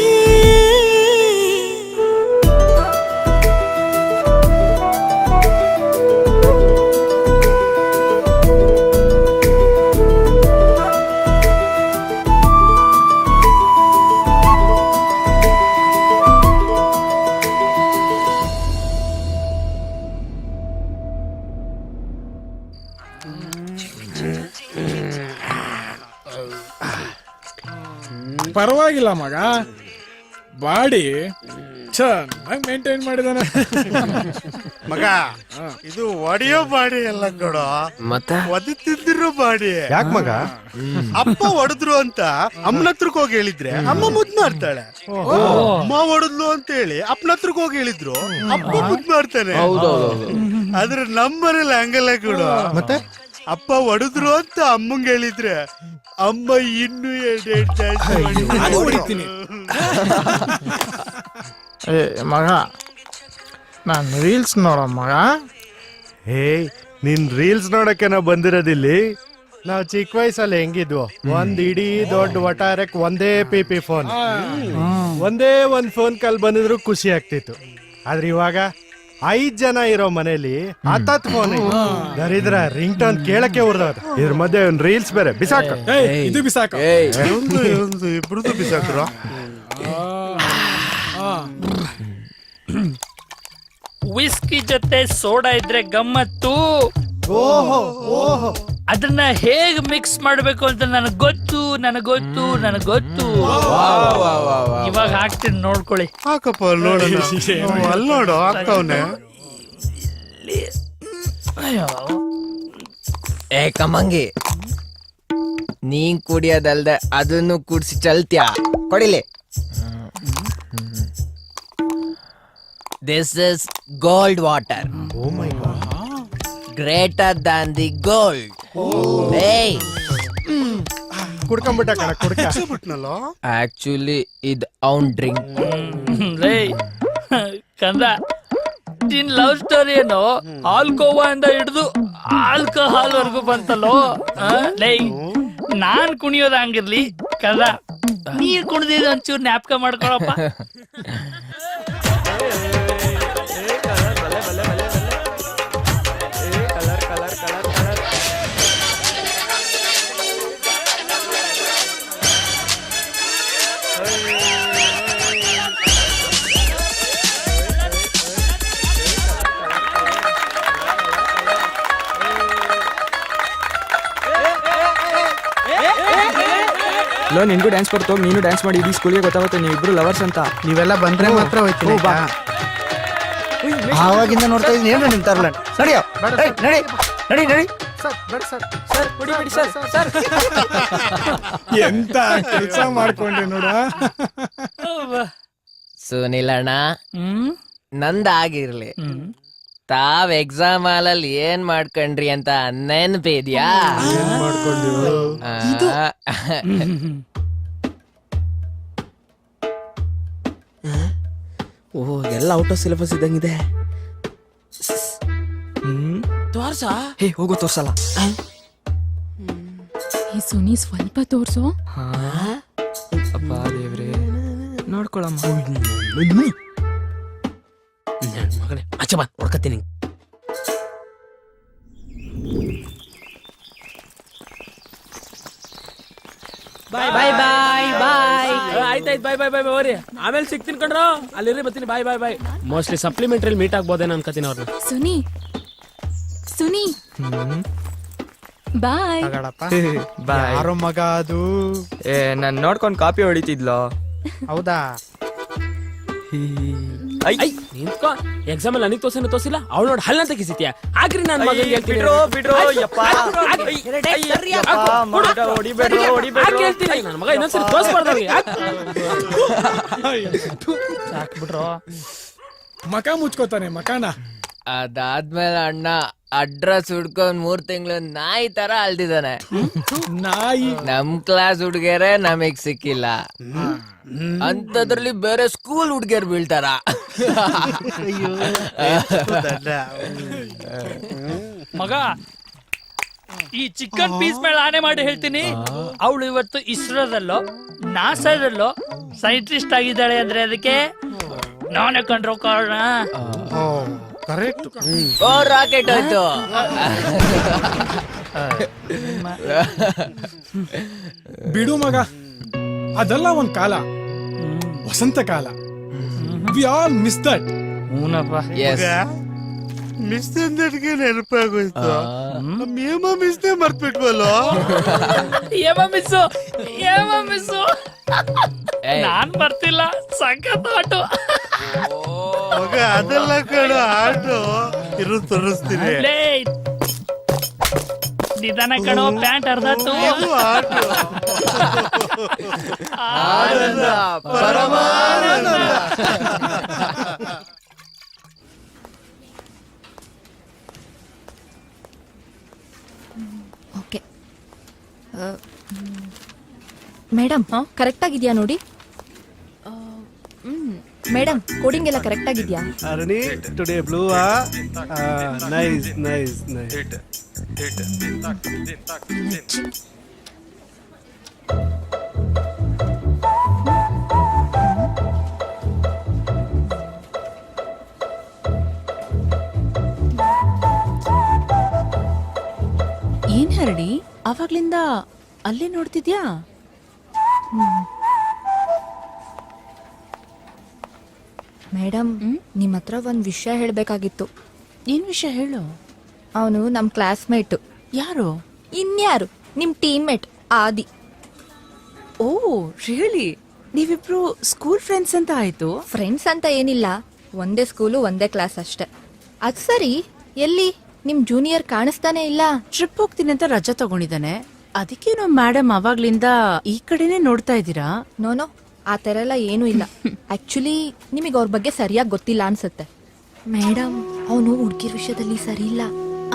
ಪರವಾಗಿಲ್ಲ ಮಗ, ಬಾಡಿ ಚೆನ್ನಾಗಿ ಮೇಂಟೈನ್ ಮಾಡಿದಾನೆ. ಮಗ ಇದು ಒಡೆಯೋ ಬಾಡಿ ಎಲ್ಲ ಕೊಡೋ, ಮತ್ತೆ ಒದಿ ತಿಂದಿರೋ ಬಾಡಿ. ಯಾಕ ಮಗ? ಅಪ್ಪ ಹೊಡೆದ್ರು ಅಂತ ಅಮ್ಮನ ಹತ್ರಕ್ ಹೋಗಿ ಹೇಳಿದ್ರೆ ಅಮ್ಮ ಮುದ್ ಮಾಡ್ತಾಳೆ. ಅಮ್ಮ ಹೊಡೆದ್ಲು ಅಂತ ಹೇಳಿ ಅಪ್ಪನ ಹತ್ರಕ್ ಹೋಗಿ ಹೇಳಿದ್ರು ಅಪ್ಪ ಮುದ್ ಮಾಡ್ತಾನೆ. ಆದ್ರೆ ನಮ್ಮನೇಲಿ ಹಂಗಲ್ಲ ಕೊಡು. ಮತ್ತೆ ಅಪ್ಪ ಹೊಡೆದ್ರು ಅಂತ ಅಮ್ಮಂಗ್ ಹೇಳಿದ್ರೆ ಅಮ್ಮ ಇನ್ನೂ ಅದು ಹೊಡಿತೀನಿ. ಮಗ ನಾನ್ ರೀಲ್ಸ್ ನೋಡ ಮಗ. ಹೇ, ನಿನ್ ರೀಲ್ಸ್ ನೋಡಕ್ಕೆ ನಾವು ಬಂದಿರೋದಿಲ್ಲಿ. ನಾವ್ ಚಿಕ್ಕ ವಯಸ್ಸಲ್ಲಿ ಹೆಂಗಿದ್ವು, ಒಂದ್ ಇಡೀ ದೊಡ್ಡ ಒಟಾರಕ್ ಒಂದೇ ಪಿಪಿ ಫೋನ್, ಒಂದೇ ಒಂದ್ ಫೋನ್ ಕಾಲ್ ಬಂದಿದ್ರು ಖುಷಿ ಆಗ್ತಿತ್ತು. ಆದ್ರೆ ಇವಾಗ 5 ಜನ ಇರೋ ಮನೇಲಿ 10 ಫೋನ್. ದರಿದ್ರ ರಿಂಗ್ ಟೋನ್ ಕೇಳಕ್ಕೆ ಉರ್ದವ್ರ. ಇದ್ರ ಮಧ್ಯೆ ಒಂದ್ ರೀಲ್ಸ್ ಬೇರೆ ಬಿಸಾಕ. ಇದು ಬಿಸಾಕ. ಇಬ್ರದ್ದು ಬಿಸಾಕ್ರ. ವಿಸ್ಕಿ ಜೊತೆ ಸೋಡಾ ಇದ್ರೆ ಗಮ್ಮತ್ತು. ಓಹೋ ಓಹೋ, ಅದನ್ನ ಹೇಗ್ ಮಿಕ್ಸ್ ಮಾಡ್ಬೇಕು ಅಂತ ನನಗ್ ಗೊತ್ತು. ಇವಾಗ ಹಾಕ್ತೀನಿ ನೋಡ್ಕೊಳ್ಳಿ. ಹಾಕಪ್ಪ ನೋಡೋಣ. ಅಲ್ಲಿ ನೋಡು ಹಾಕವ್ನೆ. ಅಯ್ಯೋ, ಏ ಕಮ್ಮಂಗಿ, ನೀನ್ ಕುಡಿಯೋದಲ್ದೆ ಅದನ್ನು ಕುಡ್ಸಿ ಚಲ್ತ್ಯಾ? ಕೊಡಿಲಿ. This is gold water. Oh my God, greater than the gold. ಏಯ್, ಕುಡ್ಕೊಂಡ್ಬಿಟ್ಟ ಕಣ, ಕುಡ್ಕೊಂಡ್ಬಿಟ್ನಲ್ಲ. ಆಕ್ಚುಲಿ ಇದು ಅವನ್ ಡ್ರಿಂಕ್. ಲೇ ಕಂದ, ನಿನ್ ಲವ್ ಸ್ಟೋರಿ ಏನು ಆಲ್ಕೋವಾ ಇಂದ ಹಿಡಿದು ಆಲ್ಕೋಹಾಲ್ ವರ್ಗು ಬಂತಲ್ಲೋ. ಲೈ, ನಾನ್ ಕುಣಿಯೋದ ಹಂಗಿರ್ಲಿ ಕಂದ, ನೀರ್ ಕುಣಿದಿದ್ದು ಒಂಚೂರು ಜ್ಞಾಪಕ ಮಾಡ್ಕೊಳಪ್ಪ. ಲೋ, ನಿನ್ಗೂ ಡ್ಯಾನ್ಸ್ ಬರ್ತು, ನೀನು ಡ್ಯಾನ್ಸ್ ಮಾಡಿ ಇಡೀ ಸ್ಕೂಲ್ಗೆ ಗೊತ್ತಾಗುತ್ತೆ ನೀವಿಬ್ರು ಲವರ್ಸ್ ಅಂತ. ನೀವೆಲ್ಲ ಬಂದ್ರೆ ಮಾತ್ರ ಹೋಯ್ತೀನಿ. ಆವಾಗಿಂದ ನೋಡ್ತಾ ಇದ್ದೀನಿ ಏನು ನಿಮ್ ತರ್ಲಂಡ್. ನಡಿಯೋ, ನಡಿ ನಡಿ ನಡಿ. ಎಂತ ಕೆಲಸ ಮಾಡ್ಕೊಂಡೆ ನೋಡ. ಸುನಿಲಣ್ಣ, ನಂದಾಗಿರ್ಲಿ, ತಾವ್ ಎಕ್ಸಾಮ್ ಹಾಲಲ್ಲಿ ಏನ್ ಮಾಡ್ಕೊಂಡ್ರಿ ಅಂತ ನೆನ್ಪಿದ್ಯಾ? ಓ, ಎಲ್ಲ ಔಟ್ ಆಫ್ ಸಿಲೆಬಸ್ ಇದ್ದಂಗಿದೆ. ತೋರ್ಸ. ಹೇ, ಹೋಗೋ ತೋರ್ಸಲ್ಲ. ಸುನಿ ಸ್ವಲ್ಪ ತೋರ್ಸೋ. ಅಪ್ಪ ದೇವ್ರೆ, ನೋಡ್ಕೊಳಮ್ಮ. ಮಗನೇ ಆಚೆ ಬಾ, ಹೊಡ್ಕತ್ತೀನಿ. ಬಾಯ್ ಬಾಯ್ ಬಾಯ್ ಬಾಯ್. ಆಯ್ತಾಯ್ತು, ಬಾಯ್ ಬಾಯ್ ಬಾಯ್ ಬಾಯ್. ಆಮೇಲೆ ಸಿಗ್ತೀನಿ ಕಣ್ರೋ, ಅಲ್ಲಿರ್ರಿ ಬರ್ತೀನಿ. ಬಾಯ್ ಬಾಯ್ ಬಾಯ್. ಮೋಸ್ಟ್ಲಿ ಸಪ್ಲಿಮೆಂಟ್ರಿ ಮೀಟ್ ಆಗ್ಬೋದೇನೋ ಅನ್ಕೋತೀನಿ ಅವ್ರನ್ನ. ಸುನಿ ಸುನಿ ಬಾಯ್. ಯಾರೋ ಮಗ ಅದು? ಏ, ನಾನ್ ನೋಡ್ಕೊಂಡ್ ಕಾಪಿ ಹೊಡಿತಿದ್ಲೋ. ಹೌದಾ? ನಿಂತ್ಕೋ, ಎಕ್ಸಾಮ್ ಅಲ್ಲಿ ನನಗೆ ತೋರಿಸಿಲ್ಲ. ಅವ್ಳು ನೋಡಿ ಹಲ್ಲ ಅಂತ ಕಿಸಿತ್ಯಾ? ಆಗ್ರಿ ನನ್ನ ಮಗನಿಗೆ ಹೇಳ್ತೀನಿ. ನನ್ನ ಮಗ ಇನ್ನೊಂದ್ಸರಿ ತೋರಿಸ್ಬಾರ್ದು. ಸಾಕ್ಬಿಟ್ರು. ಮಕ ಮುಚ್ಕೋತಾನೆ ಮಕಾನ. ಅದಾದ್ಮೇಲೆ ಅಣ್ಣ ಅಡ್ರೆಸ್ ಹುಡ್ಕೊಂಡ್ 3 ತಿಂಗಳು ನಾಯಿ ತರ ಅಲ್ದಿದ್ದಾನೆ. ನಾಯಿ. ನಮ್ ಕ್ಲಾಸ್ ಹುಡ್ಗ್ಯಾರೆ ನಮಗ್ ಸಿಕ್ಕಿಲ್ಲ, ಅಂತದ್ರಲ್ಲಿ ಬೇರೆ ಸ್ಕೂಲ್ ಹುಡ್ಗ್ಯಾರ್ ಬೀಳ್ತಾರ. ಮಗ, ಈ ಚಿಕನ್ ಪೀಸ್ ಮೇಲೆ ಆನೆ ಮಾಡಿ ಹೇಳ್ತೀನಿ, ಅವಳು ಇವತ್ತು ಇಸ್ರೋದಲ್ಲೋ ನಾಸಾದಲ್ಲೋ ಸೈಂಟಿಸ್ಟ್ ಆಗಿದ್ದಾಳೆ ಅಂದ್ರೆ ಅದಕ್ಕೆ ನಾನೇ ಕಂಡ್ರೋ ಕಾರಣ. ಕರೆಕ್ಟ್. ಓ, ರಾಕೆಟ್ ಹೋಯ್ತು. ಬಿಡು ಮಗ, ಅದೆಲ್ಲ ಒಂದ್ ಕಾಲ, ವಸಂತ ಕಾಲ. We all miss that. Miss ಅಂದಟ್ಗೆ ನೆನಪಾಗೋಯ್ತು. ಏಮ ಮಿಸ್ನೇ ಮರ್ತ್ಬಿಟ್ವಲ್ಲ. ಏಮ ಮಿಸ್ಸು ನಾನ್ ಬರ್ತಿಲ್ಲ, ಸಖತ್ ಆಟೋ. ಮಗ ಅದೆಲ್ಲ ಕಣ ಆಟೋ ಇರು ತೋರಿಸ್ತೀನಿ. ಲೇ, ನಿಧಾನ ಕಣೋ, ಪ್ಯಾಂಟ್ ಅರ್ಧಾತು. ಇದು ಆಟೋ. ಆನಂದ, ಪರಮಾನಂದ. ಓಕೆ ಮೇಡಮ್ ಕರೆಕ್ಟ್ ಆಗಿದ್ಯಾ ನೋಡಿ. ಮೇಡಮ್ ಕೋಡಿಂಗ್ ಎಲ್ಲ ಕರೆಕ್ಟ್ ಆಗಿದ್ಯಾ? Aruni today blue nice nice nice. ಏನ್ ಹರಡಿ ಅವಾಗ್ಲಿಂದ ಅಲ್ಲೇ ನೋಡ್ತಿದ್ಯಾ? ಮೇಡಮ್ ನಿಮ್ಮ ಹತ್ರ ಒಂದು ವಿಷಯ ಹೇಳಬೇಕಾಗಿತ್ತು. ಏನ್ ವಿಷಯ ಹೇಳು. ಅವನು ನಮ್ಮ ಕ್ಲಾಸ್ಮೇಟ್. ಯಾರು? ಇನ್ಯಾರು, ನಿಮ್ಮ ಟೀಮ್ಮೇಟ್ ಆದಿ. Oh really? ನೀವಿಬ್ರು ಸ್ಕೂಲ್ ಫ್ರೆಂಡ್ಸ್ ಅಂತ ಆಯ್ತು? ಫ್ರೆಂಡ್ಸ್ ಅಂತ ಏನಿಲ್ಲ, ಒಂದೇ ಸ್ಕೂಲು ಒಂದೇ ಕ್ಲಾಸ್ ಅಷ್ಟೆ. ಅದು ಸರಿ, ಎಲ್ಲಿ ನಿಮ್ ಜೂನಿಯರ್ ಕಾಣಿಸ್ತಾನೆ ಇಲ್ಲ? ಟ್ರಿಪ್ ಹೋಗ್ತೀನಿ ಅಂತ ರಜಾ ತಗೊಂಡಿದ್ದಾನೆ. ಅದಕ್ಕೇನೋ ಮೇಡಮ್ ಅವಾಗ್ಲಿಂದ ಈ ಕಡೆನೆ ನೋಡ್ತಾ ಇದ್ದೀರಾ? ನೋನೋ, ಆ ಥರ ಎಲ್ಲ ಏನೂ ಇಲ್ಲ. ಆಕ್ಚುಲಿ ನಿಮಗೆ ಅವ್ರ ಬಗ್ಗೆ ಸರಿಯಾಗಿ ಗೊತ್ತಿಲ್ಲ ಅನ್ಸುತ್ತೆ. ಮೇಡಮ್, ಅವನು ಹುಡುಗಿರ ವಿಷಯದಲ್ಲಿ ಸರಿ ಇಲ್ಲ.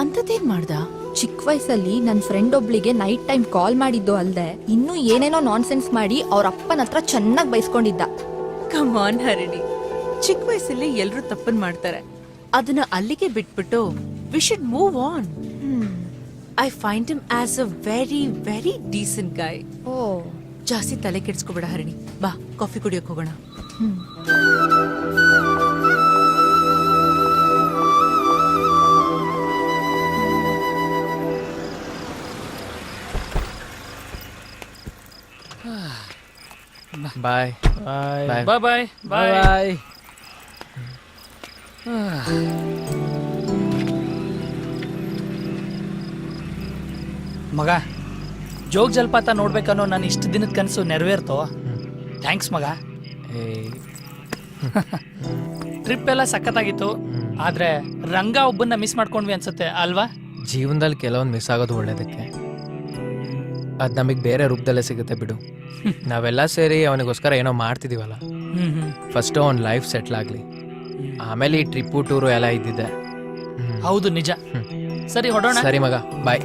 ಅಂತದೇನ್ ಮಾಡ್ದ? ಚಿಕ್ಕ ವಯಸ್ಸಲ್ಲಿ ನನ್ನ ಫ್ರೆಂಡ್ ಒಬ್ಳಿಗೆ ನೈಟ್ ಟೈಮ್ ಕಾಲ್ ಮಾಡಿದ್ದು ಅಲ್ದೆ ಇನ್ನೂ ಏನೇನೋ ನಾನ್ಸೆನ್ಸ್ ಮಾಡಿ ಅವ್ರ ಅಪ್ಪನ ಹತ್ರ ಚೆನ್ನಾಗಿ ಬೈಸ್ಕೊಂಡಿದ್ದ. ಕಮ್ ಆನ್ ಹರಿಣಿ, ಚಿಕ್ಕ ವಯಸ್ಸಲ್ಲಿ ಎಲ್ರು ತಪ್ಪನ್ ಮಾಡ್ತಾರೆ. ಅದನ್ನ ಅಲ್ಲಿಗೆ ಬಿಟ್ಬಿಟ್ಟು we should move on. I find him as a very very decent guy. ಓ, ಜಾಸ್ತಿ ತಲೆ ಕೆಡ್ಸ್ಕೊಬೇಡ ಹರಿಣಿ. ಬಾ ಕಾಫಿ ಕುಡಿಯೋಕ್ ಹೋಗೋಣ. ಬಾಯ್ ಬಾಯ್ ಬಾಯ್ ಬಾಯ್. ಬಾಯ್. ಮಗ, ಜೋಗ್ ಜಲಪಾತ ನೋಡ್ಬೇಕನ್ನೋ ನಾನು ಇಷ್ಟು ದಿನದ ಕನಸು ನೆರವೇರ್ತೋ. ಥ್ಯಾಂಕ್ಸ್ ಮಗ. ಟ್ರಿಪ್ ಎಲ್ಲ ಸಖತ್ತಾಗಿತ್ತು, ಆದ್ರೆ ರಂಗ ಒಬ್ಬನ್ನ ಮಿಸ್ ಮಾಡ್ಕೊಂಡ್ವಿ ಅನ್ಸುತ್ತೆ ಅಲ್ವಾ? ಜೀವನದಲ್ಲಿ ಕೆಲವೊಂದು ಮಿಸ್ ಆಗೋದು ಒಳ್ಳೇದಕ್ಕೆ. ಅದು ನಮಗೆ ಬೇರೆ ರೂಪದಲ್ಲೇ ಸಿಗುತ್ತೆ ಬಿಡು. ನಾವೆಲ್ಲ ಸೇರಿ ಅವನಿಗೋಸ್ಕರ ಏನೋ ಮಾಡ್ತಿದೀವಲ್ಲ. ಫಸ್ಟ್ ಅವ್ನ ಲೈಫ್ ಸೆಟ್ಲ್ ಆಗಲಿ, ಆಮೇಲೆ ಈ ಟ್ರಿಪ್ಪು ಟೂರು ಎಲ್ಲ ಇದ್ದಿದ್ದೆ. ಹೌದು, ನಿಜ. ಸರಿ ಹೊಡೋಣ. ಸರಿ ಮಗ, ಬಾಯ್.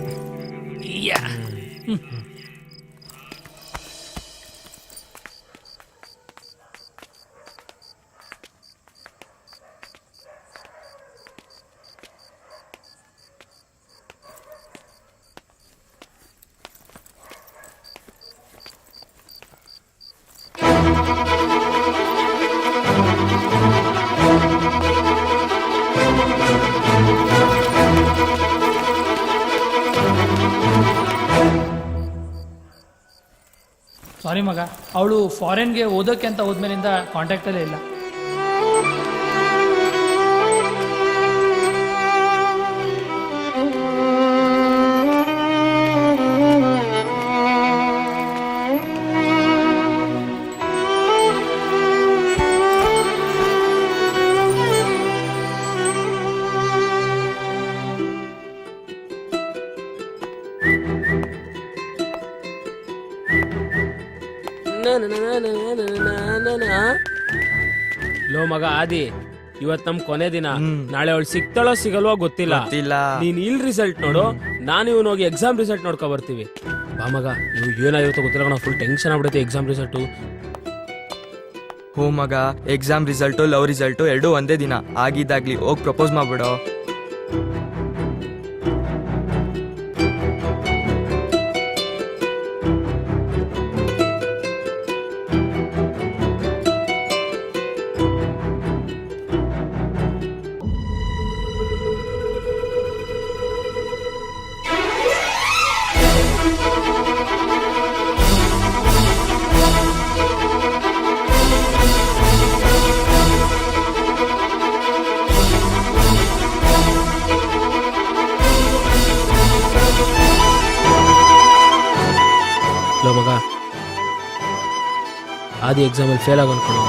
ಸಾರಿ ಮಗ, ಅವಳು ಫಾರಿನ್ಗೆ ಓದೋಕೆ ಅಂತ ಹೋದ್ಮೇಲಿಂದ ಕಾಂಟ್ಯಾಕ್ಟಲ್ಲೇ ಇಲ್ಲ. ಲೋ ಮಗ ಆದಿ, ಇವತ್ ನಮ್ ಕೊನೆ ದಿನ. ನಾಳೆ ಅವಳು ಸಿಗ್ತಾಳೋ ಸಿಗಲ್ವೋ ಗೊತ್ತಿಲ್ಲ. ನೀನ್ ಇಲ್ ರಿಸಲ್ಟ್ ನೋಡು, ನಾನು ಇವನ್ ಹೋಗಿ ಎಕ್ಸಾಮ್ ರಿಸಲ್ಟ್ ನೋಡ್ಕೊ ಬರ್ತೀವಿ. ಬಾ ಮಗ, ನೀವು ಏನಾಗಿರುತ್ತೋ ಗೊತ್ತಿಲ್ಲ ಕಣ, ಫುಲ್ ಟೆನ್ಷನ್ ಆಗ್ಬಿಡುತ್ತೆ ಎಕ್ಸಾಮ್ ರಿಸಲ್ಟ್. ಹೋ ಮಗ, ಎಕ್ಸಾಮ್ ರಿಸಲ್ಟು ಲವ್ ರಿಸಲ್ಟು ಎರಡೂ ಒಂದೇ ದಿನ. ಆಗಿದ್ದಾಗ್ಲಿ ಹೋಗಿ ಪ್ರಪೋಸ್ ಮಾಡ್ಬಿಡೋ. ಆದಿ ಎಕ್ಸಾಮಲ್ಲಿ ಫೇಲ್ ಆಗ ಅನ್ಕೊಳ್ಳೋ